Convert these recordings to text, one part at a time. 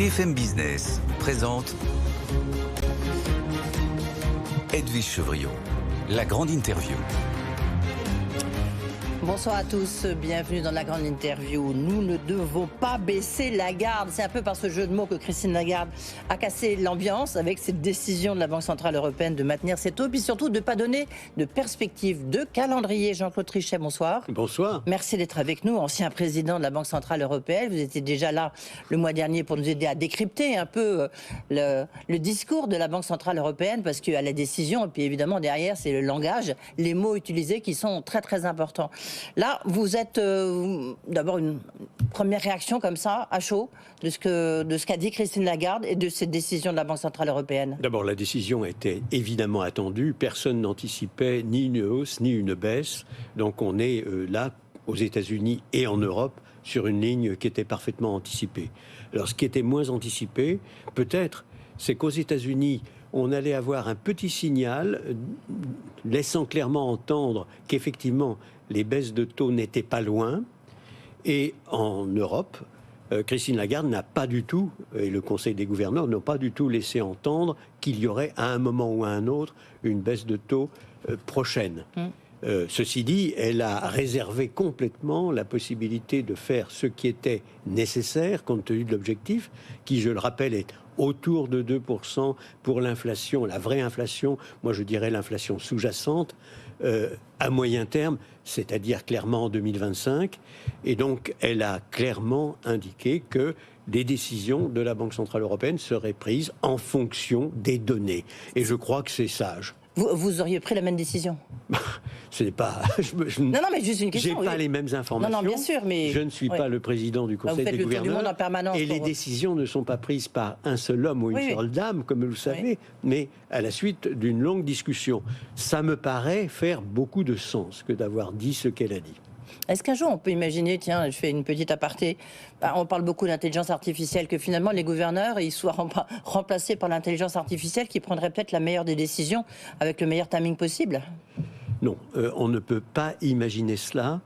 BFM Business présente Edwige Chevrillon, la grande interview. Bonsoir à tous, bienvenue dans la grande interview. Nous ne devons pas baisser la garde. C'est un peu par ce jeu de mots que Christine Lagarde a cassé l'ambiance avec cette décision de la Banque Centrale Européenne de maintenir ces taux, puis surtout de ne pas donner de perspective, de calendrier. Jean-Claude Trichet, bonsoir. Bonsoir. Merci d'être avec nous, ancien président de la Banque Centrale Européenne. Vous étiez déjà là le mois dernier pour nous aider à décrypter un peu le discours de la Banque Centrale Européenne, parce qu'il y a la décision, et puis évidemment derrière, c'est le langage, les mots utilisés qui sont très très importants. Là, vous êtes d'abord une première réaction comme ça, à chaud, de ce qu'a dit Christine Lagarde et de cette décision de la Banque Centrale Européenne. D'abord, la décision était évidemment attendue. Personne n'anticipait ni une hausse ni une baisse. Donc on est là, aux États-Unis et en Europe, sur une ligne qui était parfaitement anticipée. Alors ce qui était moins anticipé, peut-être, c'est qu'aux États-Unis, on allait avoir un petit signal laissant clairement entendre qu'effectivement, les baisses de taux n'étaient pas loin. Et en Europe, Christine Lagarde n'a pas du tout, et le Conseil des gouverneurs n'ont pas du tout laissé entendre qu'il y aurait à un moment ou à un autre une baisse de taux prochaine. Ceci dit, elle a réservé complètement la possibilité de faire ce qui était nécessaire compte tenu de l'objectif, qui, je le rappelle, est autour de 2% pour l'inflation, la vraie inflation, moi je dirais l'inflation sous-jacente, à moyen terme, c'est-à-dire clairement en 2025. Et donc, elle a clairement indiqué que les décisions de la Banque Centrale Européenne seraient prises en fonction des données. Et je crois que c'est sage. Vous auriez pris la même décision? Ce n'est pas. Non, mais juste une question. J'ai pas les mêmes informations. Non, bien sûr, mais je ne suis pas le président du Conseil des gouverneurs. En permanence et les décisions ne sont pas prises par un seul homme ou une seule dame, comme vous le savez, mais à la suite d'une longue discussion. Ça me paraît faire beaucoup de sens que d'avoir dit ce qu'elle a dit. Est-ce qu'un jour on peut imaginer, tiens, je fais une petite aparté, on parle beaucoup d'intelligence artificielle, que finalement les gouverneurs ils soient remplacés par l'intelligence artificielle qui prendrait peut-être la meilleure des décisions avec le meilleur timing possible? Non, on ne peut pas imaginer cela.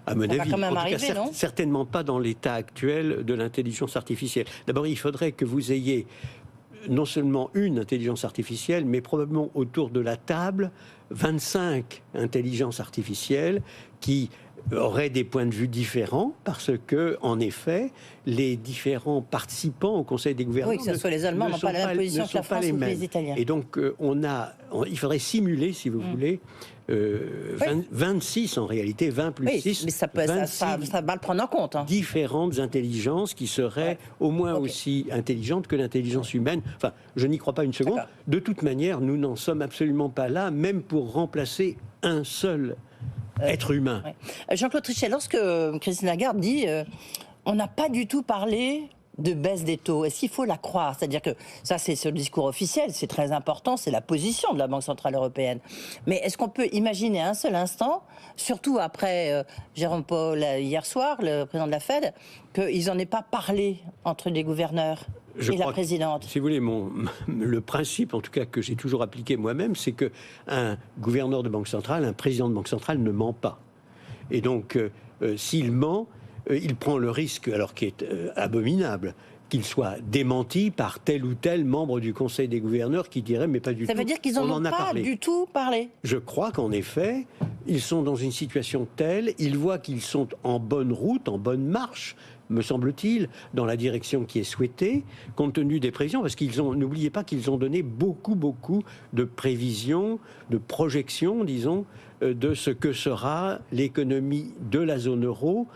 À mon avis, va quand même arriver, non ? Certainement pas dans l'état actuel de l'intelligence artificielle. D'abord, il faudrait que vous ayez non seulement une intelligence artificielle, mais probablement autour de la table 25 intelligences artificielles qui auraient des points de vue différents, parce que, en effet, les différents participants au Conseil des gouverneurs, que ce soit les Allemands, n'ont pas la même position que la France ou les Italiens. Et donc, il faudrait simuler, si vous voulez, 26 en réalité, 20 plus 6, mais ça va le prendre en compte. Différentes intelligences qui seraient au moins aussi intelligentes que l'intelligence humaine. Enfin, je n'y crois pas une seconde. De toute manière, nous n'en sommes absolument pas là, même pour remplacer un seul être humain. Jean-Claude Trichet, lorsque Christine Lagarde dit on n'a pas du tout parlé de baisse des taux, est-ce qu'il faut la croire? C'est-à-dire que ça, c'est sur le discours officiel, c'est très important, c'est la position de la Banque Centrale Européenne. Mais est-ce qu'on peut imaginer un seul instant, surtout après Jérôme Powell hier soir, le président de la Fed, qu'ils n'en aient pas parlé entre les gouverneurs et la présidente? Si vous voulez, le principe, en tout cas, que j'ai toujours appliqué moi-même, c'est qu'un gouverneur de banque centrale, un président de banque centrale ne ment pas. Et donc, s'il ment, il prend le risque, alors qui est abominable, qu'il soit démenti par tel ou tel membre du Conseil des gouverneurs qui dirait mais pas du tout. Ça veut dire qu'ils n'en ont pas du tout parlé. Je crois qu'en effet, ils sont dans une situation telle, ils voient qu'ils sont en bonne route, en bonne marche, me semble-t-il, dans la direction qui est souhaitée, compte tenu des prévisions, parce n'oubliez pas qu'ils ont donné beaucoup de prévisions, de projections, disons, de ce que sera l'économie de la zone euro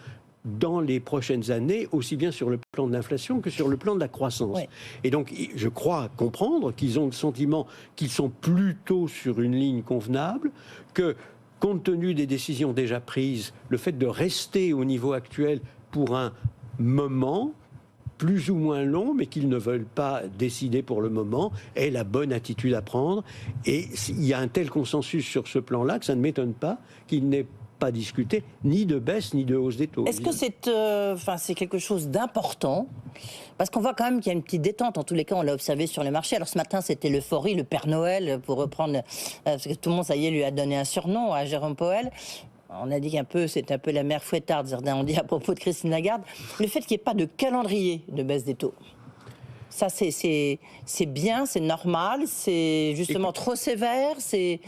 dans les prochaines années, aussi bien sur le plan de l'inflation que sur le plan de la croissance. Et donc, je crois comprendre qu'ils ont le sentiment qu'ils sont plutôt sur une ligne convenable, que, compte tenu des décisions déjà prises, le fait de rester au niveau actuel pour un moment plus ou moins long, mais qu'ils ne veulent pas décider pour le moment, est la bonne attitude à prendre. Et il y a un tel consensus sur ce plan-là que ça ne m'étonne pas qu'il n'ait pas discuté ni de baisse ni de hausse des taux. Est-ce que c'est quelque chose d'important? Parce qu'on voit quand même qu'il y a une petite détente. En tous les cas, on l'a observé sur les marchés. Alors ce matin, c'était l'euphorie, le Père Noël, pour reprendre... parce que tout le monde, ça y est, lui a donné un surnom à Jérôme Powell. On a dit c'était un peu la mère fouettard, certains ont dit à propos de Christine Lagarde. Le fait qu'il n'y ait pas de calendrier de baisse des taux. Ça, c'est bien, c'est normal, c'est justement trop sévère, c'est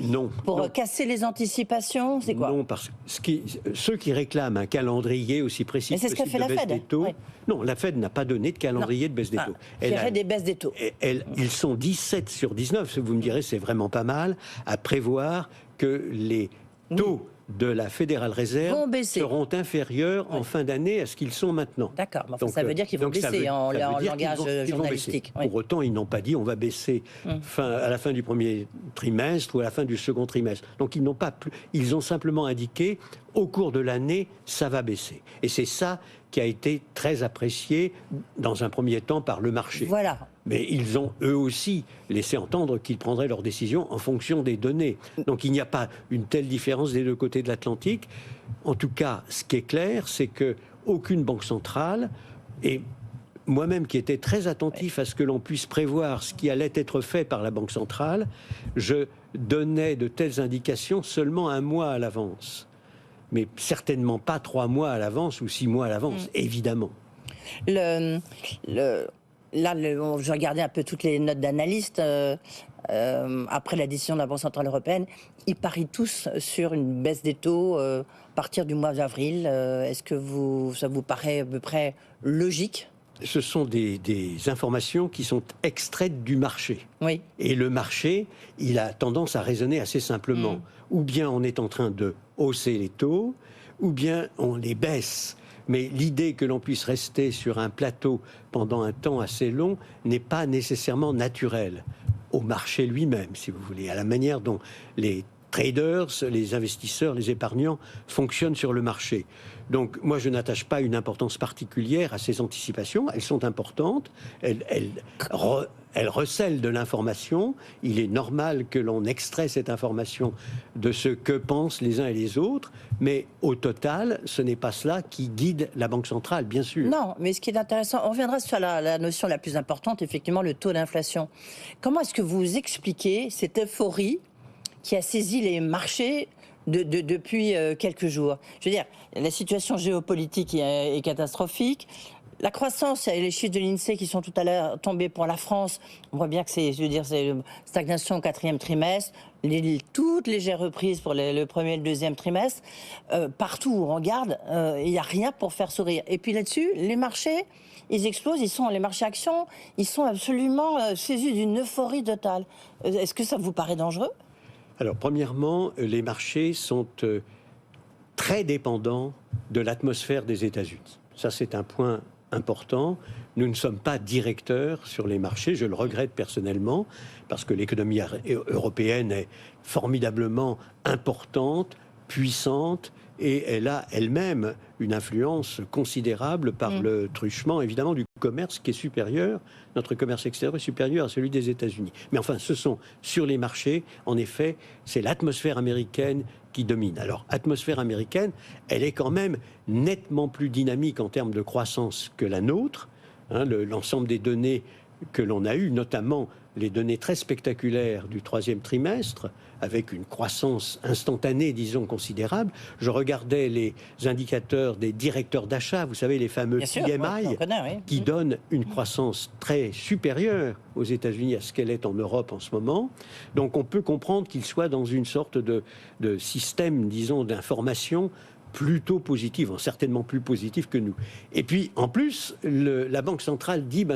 pour casser les anticipations, c'est quoi? Non, parce que ceux qui réclament un calendrier aussi précis que possible de baisse des taux, non, la Fed n'a pas donné de calendrier de baisse des taux. Elle a des baisses des taux. Ils sont 17 sur 19, vous me direz, c'est vraiment pas mal, à prévoir que les taux de la Fédérale Réserve seront inférieurs en fin d'année à ce qu'ils sont maintenant. D'accord, enfin, ça veut dire qu'ils vont baisser en langage journalistique. Pour autant, ils n'ont pas dit on va baisser à la fin du premier trimestre ou à la fin du second trimestre. Donc ils ont simplement indiqué au cours de l'année, ça va baisser. Et c'est ça qui a été très apprécié dans un premier temps par le marché. Voilà. Mais ils ont eux aussi laissé entendre qu'ils prendraient leurs décisions en fonction des données. Donc il n'y a pas une telle différence des deux côtés de l'Atlantique. En tout cas, ce qui est clair, c'est que aucune banque centrale, et moi-même qui étais très attentif à ce que l'on puisse prévoir ce qui allait être fait par la Banque centrale, je donnais de telles indications seulement un mois à l'avance. Mais certainement pas 3 mois à l'avance ou 6 mois à l'avance, évidemment. Là, je regardais un peu toutes les notes d'analystes après la décision de la Banque centrale européenne. Ils parient tous sur une baisse des taux à partir du mois d'avril. Est-ce que ça vous paraît à peu près logique ? Ce sont des informations qui sont extraites du marché. Oui. Et le marché, il a tendance à raisonner assez simplement. Ou bien on est en train de hausser les taux, ou bien on les baisse. Mais l'idée que l'on puisse rester sur un plateau pendant un temps assez long n'est pas nécessairement naturelle au marché lui-même, si vous voulez, à la manière dont les traders, les investisseurs, les épargnants fonctionnent sur le marché. Donc moi, je n'attache pas une importance particulière à ces anticipations. Elles sont importantes, elles recèlent de l'information. Il est normal que l'on extrait cette information de ce que pensent les uns et les autres, mais au total, ce n'est pas cela qui guide la Banque centrale, bien sûr. Non, mais ce qui est intéressant, on reviendra sur la notion la plus importante, effectivement, le taux d'inflation. Comment est-ce que vous expliquez cette euphorie qui a saisi les marchés depuis quelques jours? Je veux dire, la situation géopolitique est catastrophique. La croissance, et les chiffres de l'INSEE qui sont tout à l'heure tombés pour la France, on voit bien que c'est stagnation au 4e trimestre, toute légère reprise pour le premier et le deuxième trimestre. Partout où on regarde, il n'y a rien pour faire sourire. Et puis là-dessus, les marchés, ils explosent, les marchés actions, ils sont absolument saisis d'une euphorie totale. Est-ce que ça vous paraît dangereux ? Alors, premièrement, les marchés sont très dépendants de l'atmosphère des États-Unis. Ça, c'est un point important. Nous ne sommes pas directeurs sur les marchés. Je le regrette personnellement, parce que l'économie européenne est formidablement importante, puissante, et elle a elle-même une influence considérable par le truchement, évidemment, du commerce qui est supérieur, notre commerce extérieur est supérieur à celui des États-Unis. Mais enfin, ce sont sur les marchés, en effet, c'est l'atmosphère américaine qui domine. Alors, atmosphère américaine, elle est quand même nettement plus dynamique en termes de croissance que la nôtre. L'ensemble des données que l'on a eues, notamment les données très spectaculaires du 3e trimestre, avec une croissance instantanée, disons, considérable. Je regardais les indicateurs des directeurs d'achat, vous savez, les fameux PMI, qui donnent une croissance très supérieure aux États-Unis à ce qu'elle est en Europe en ce moment. Donc on peut comprendre qu'ils soient dans une sorte de système, disons, d'information plutôt positive, certainement plus positive que nous. Et puis, en plus, la Banque centrale dit,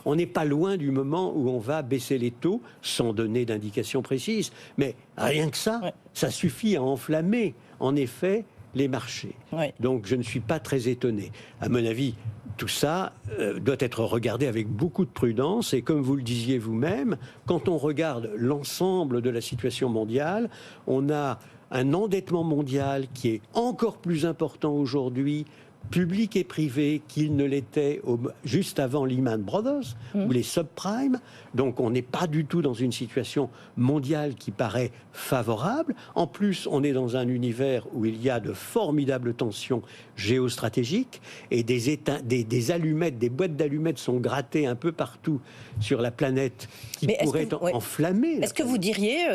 on n'est pas loin du moment où on va baisser les taux, sans donner d'indication précise, mais rien que ça, ça suffit à enflammer, en effet, les marchés. Donc, je ne suis pas très étonné. À mon avis, tout ça doit être regardé avec beaucoup de prudence, et comme vous le disiez vous-même, quand on regarde l'ensemble de la situation mondiale, on a un endettement mondial qui est encore plus important aujourd'hui, public et privé, qu'il ne l'était juste avant Lehman Brothers ou les subprimes. Donc on n'est pas du tout dans une situation mondiale qui paraît favorable. En plus, on est dans un univers où il y a de formidables tensions géostratégiques et des allumettes, des boîtes d'allumettes sont grattées un peu partout sur la planète qui pourraient enflammer. Est-ce que vous diriez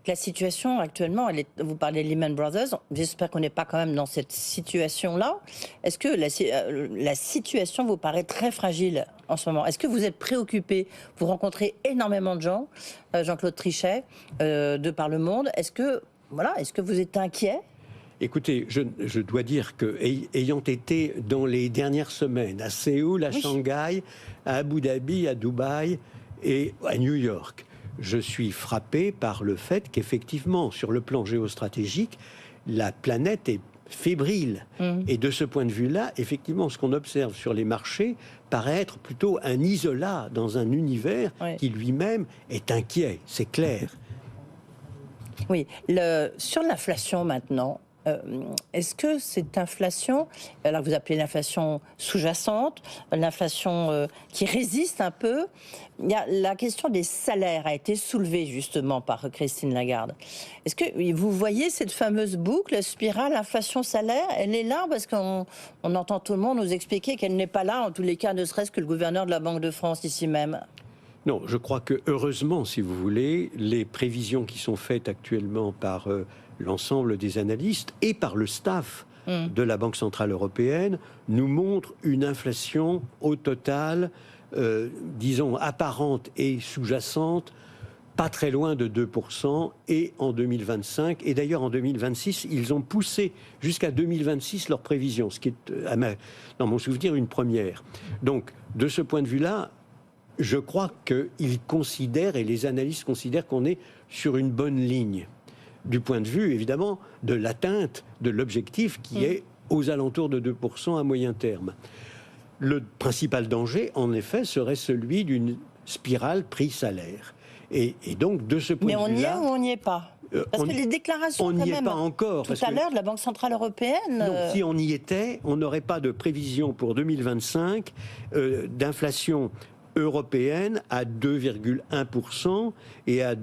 que la situation actuellement, vous parlez de Lehman Brothers, j'espère qu'on n'est pas quand même dans cette situation-là, est-ce que la situation vous paraît très fragile en ce moment? Est-ce que vous êtes préoccupé? Vous rencontrez énormément de gens, Jean-Claude Trichet, de par le monde. Est-ce que vous êtes inquiet? Écoutez, je dois dire que, ayant été dans les dernières semaines à Séoul, à Shanghai, à Abu Dhabi, à Dubaï et à New York, je suis frappé par le fait qu'effectivement, sur le plan géostratégique, la planète est fébrile. Et de ce point de vue-là, effectivement, ce qu'on observe sur les marchés paraît être plutôt un isolat dans un univers qui lui-même est inquiet, c'est clair. Oui, sur l'inflation maintenant, est-ce que cette inflation, alors vous appelez l'inflation sous-jacente, l'inflation qui résiste un peu, la question des salaires a été soulevée justement par Christine Lagarde. Est-ce que vous voyez cette fameuse boucle, spirale inflation-salaire, elle est là parce qu'on entend tout le monde nous expliquer qu'elle n'est pas là, en tous les cas, ne serait-ce que le gouverneur de la Banque de France ici même? Non, je crois que heureusement, si vous voulez, les prévisions qui sont faites actuellement par l'ensemble des analystes et par le staff de la Banque Centrale Européenne nous montrent une inflation au total, disons, apparente et sous-jacente, pas très loin de 2%, et en 2025. Et d'ailleurs, en 2026, ils ont poussé jusqu'à 2026 leurs prévisions, ce qui est, dans mon souvenir, une première. Donc, de ce point de vue-là, je crois qu'ils considèrent, et les analystes considèrent qu'on est sur une bonne ligne, du point de vue, évidemment, de l'atteinte de l'objectif qui est aux alentours de 2% à moyen terme. Le principal danger, en effet, serait celui d'une spirale prix-salaire. Et donc, de ce point de vue-là... Mais on y est ou on n'y est pas? Parce que les déclarations, on n'y est pas encore. Tout à l'heure, de la Banque Centrale Européenne... Non, si on y était, on n'aurait pas de prévision pour 2025 d'inflation européenne à 2,1% et en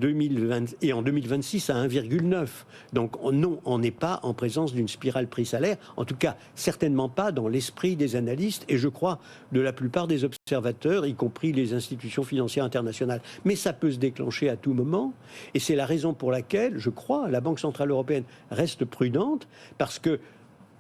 2026 à 1,9%. Donc non, on n'est pas en présence d'une spirale prix-salaire, en tout cas certainement pas dans l'esprit des analystes et je crois de la plupart des observateurs, y compris les institutions financières internationales. Mais ça peut se déclencher à tout moment et c'est la raison pour laquelle, je crois, la Banque Centrale Européenne reste prudente parce que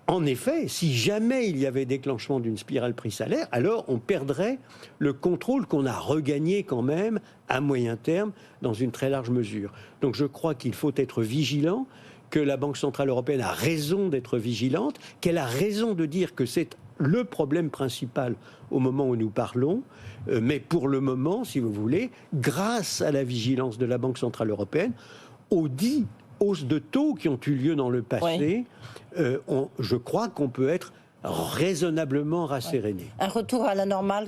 en effet, si jamais il y avait déclenchement d'une spirale prix-salaire, alors on perdrait le contrôle qu'on a regagné quand même à moyen terme dans une très large mesure. Donc je crois qu'il faut être vigilant, que la Banque Centrale Européenne a raison d'être vigilante, qu'elle a raison de dire que c'est le problème principal au moment où nous parlons, mais pour le moment, si vous voulez, grâce à la vigilance de la Banque Centrale Européenne, aux 10 hausses de taux qui ont eu lieu dans le passé, je crois qu'on peut être raisonnablement rasséréné. Un retour à la normale,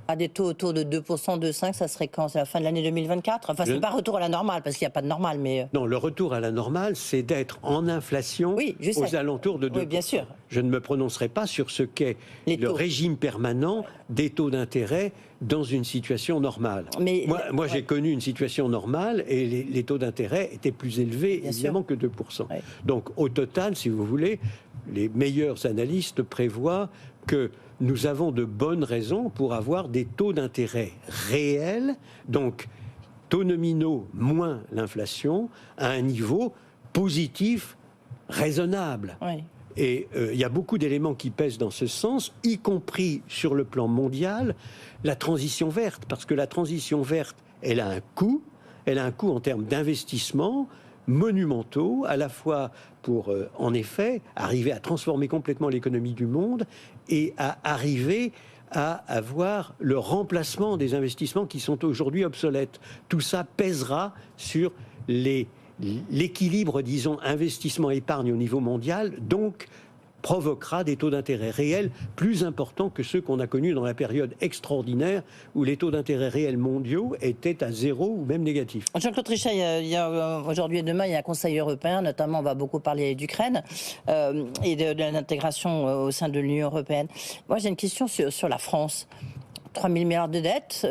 à des taux autour de 2%, 2,5%, ça serait quand? C'est la fin de l'année 2024? Enfin, c'est pas retour à la normale, parce qu'il n'y a pas de normale, mais... Non, le retour à la normale, c'est d'être en inflation aux alentours de 2%. Oui, bien sûr. Je ne me prononcerai pas sur ce qu'est le régime permanent des taux d'intérêt dans une situation normale. Mais moi j'ai connu une situation normale et les taux d'intérêt étaient plus élevés, évidemment, que 2%. Ouais. Donc, au total, si vous voulez, les meilleurs analystes prévoient que nous avons de bonnes raisons pour avoir des taux d'intérêt réels, donc taux nominaux moins l'inflation, à un niveau positif raisonnable. Oui. Et il y a beaucoup d'éléments qui pèsent dans ce sens, y compris sur le plan mondial, la transition verte, parce que la transition verte, elle a un coût en termes d'investissement monumentaux, à la fois pour, en effet, arriver à transformer complètement l'économie du monde et à arriver à avoir le remplacement des investissements qui sont aujourd'hui obsolètes. Tout ça pèsera sur l'équilibre, disons, investissement-épargne au niveau mondial, donc provoquera des taux d'intérêt réels plus importants que ceux qu'on a connus dans la période extraordinaire où les taux d'intérêt réels mondiaux étaient à zéro ou même négatifs. Jean-Claude Trichet, il y a aujourd'hui et demain, il y a un Conseil européen, notamment on va beaucoup parler d'Ukraine et de l'intégration au sein de l'Union européenne. Moi, j'ai une question sur la France. 3 000 milliards de dettes,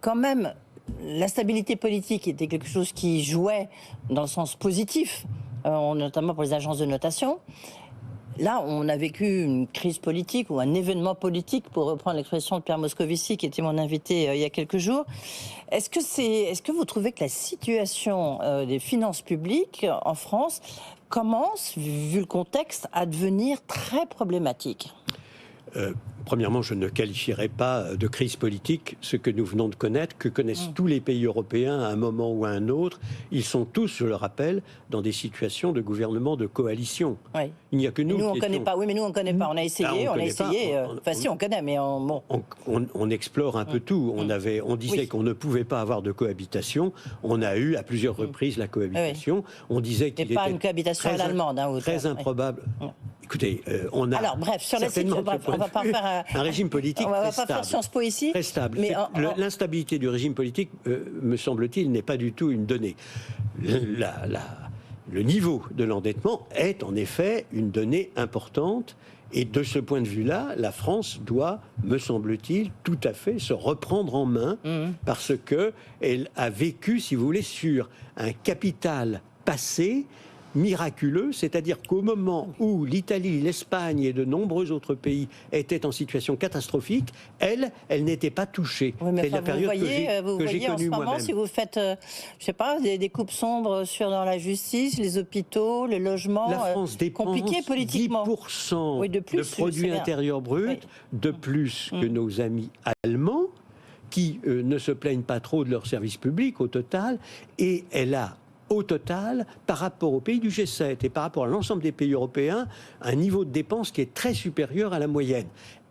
quand même, la stabilité politique était quelque chose qui jouait dans le sens positif, notamment pour les agences de notation. Là, on a vécu une crise politique ou un événement politique, pour reprendre l'expression de Pierre Moscovici, qui était mon invité il y a quelques jours. Est-ce que vous trouvez que la situation des finances publiques en France commence, vu le contexte, à devenir très problématique. Premièrement, je ne qualifierais pas de crise politique ce que nous venons de connaître, que connaissent tous les pays européens à un moment ou à un autre. Ils sont tous, je le rappelle, dans des situations de gouvernement de coalition. Oui. Il n'y a que nous. Nous, on ne connaît pas. Oui, mais nous, on ne connaît pas. On a essayé, Enfin, si, on connaît, mais bon. On explore un peu tout. On disait qu'on ne pouvait pas avoir de cohabitation. On a eu à plusieurs reprises la cohabitation. On disait qu'il était pas une cohabitation à l'allemande, très improbable. Écoutez, on a. Alors, bref, sur la situation, on va pas faire un régime politique on va pas faire Sciences Po ici. Très stable. Mais l'instabilité du régime politique, me semble-t-il, n'est pas du tout une donnée. Le niveau de l'endettement est en effet une donnée importante. Et de ce point de vue-là, la France doit, me semble-t-il, tout à fait se reprendre en main parce qu'elle a vécu, si vous voulez, sur un capital passé miraculeux, c'est-à-dire qu'au moment où l'Italie, l'Espagne et de nombreux autres pays étaient en situation catastrophique, elle n'était pas touchée. Oui, mais enfin, vous voyez en ce moment, si vous faites, je sais pas, des coupes sombres dans la justice, les hôpitaux, les logements, la France dépense compliqué politiquement. 10% de produit intérieur brut de plus que nos amis allemands, qui ne se plaignent pas trop de leur service public au total, et elle a au total, par rapport aux pays du G7 et par rapport à l'ensemble des pays européens, un niveau de dépenses qui est très supérieur à la moyenne.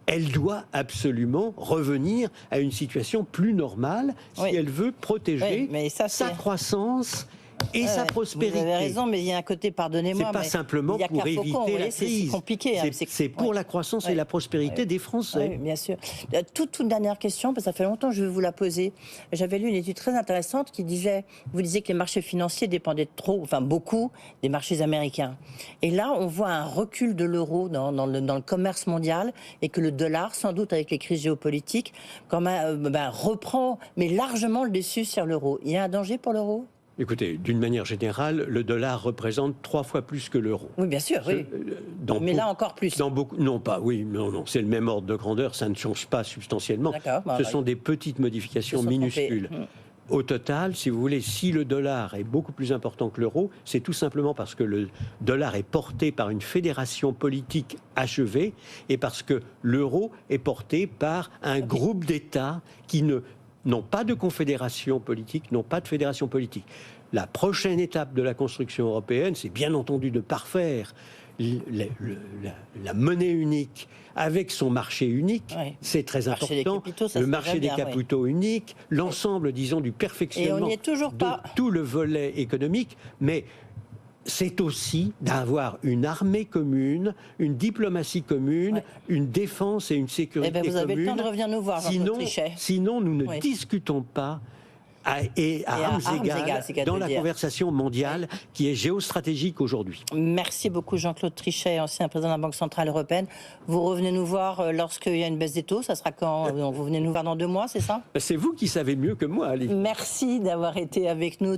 Elle doit absolument revenir à une situation plus normale si elle veut protéger sa croissance et sa prospérité. Vous avez raison, mais il y a un côté, pardonnez-moi, c'est pas simplement pour éviter la crise. C'est compliqué. C'est pour la croissance et la prospérité des Français. Oui, bien sûr. Toute dernière question, parce que ça fait longtemps que je veux vous la poser. J'avais lu une étude très intéressante qui disait, vous disiez que les marchés financiers dépendaient beaucoup des marchés américains. Et là, on voit un recul de l'euro dans le commerce mondial et que le dollar, sans doute avec les crises géopolitiques, reprend, mais largement le dessus sur l'euro. Il y a un danger pour l'euro ? Écoutez, d'une manière générale, le dollar représente 3 fois plus que l'euro. Oui, bien sûr, oui. Mais là, encore plus. Non, c'est le même ordre de grandeur, ça ne change pas substantiellement. Ce sont des petites modifications minuscules. Au total, si vous voulez, si le dollar est beaucoup plus important que l'euro, c'est tout simplement parce que le dollar est porté par une fédération politique achevée et parce que l'euro est porté par un groupe d'États qui n'ont pas de confédération politique, n'ont pas de fédération politique. La prochaine étape de la construction européenne, c'est bien entendu de parfaire la monnaie unique avec son marché unique, c'est très important. Le marché des capitaux unique, l'ensemble, disons, du perfectionnement de tout le volet économique, mais c'est aussi d'avoir une armée commune, une diplomatie commune, une défense et une sécurité commune. Vous avez le temps de revenir nous voir, Jean-Claude Trichet. Sinon, nous ne discutons pas à armes égales dans la conversation mondiale qui est géostratégique aujourd'hui. Merci beaucoup Jean-Claude Trichet, ancien président de la Banque Centrale Européenne. Vous revenez nous voir lorsqu'il y a une baisse des taux, ça sera quand? Vous venez nous voir dans 2 mois, c'est ça? C'est vous qui savez mieux que moi, Ali. Merci d'avoir été avec nous.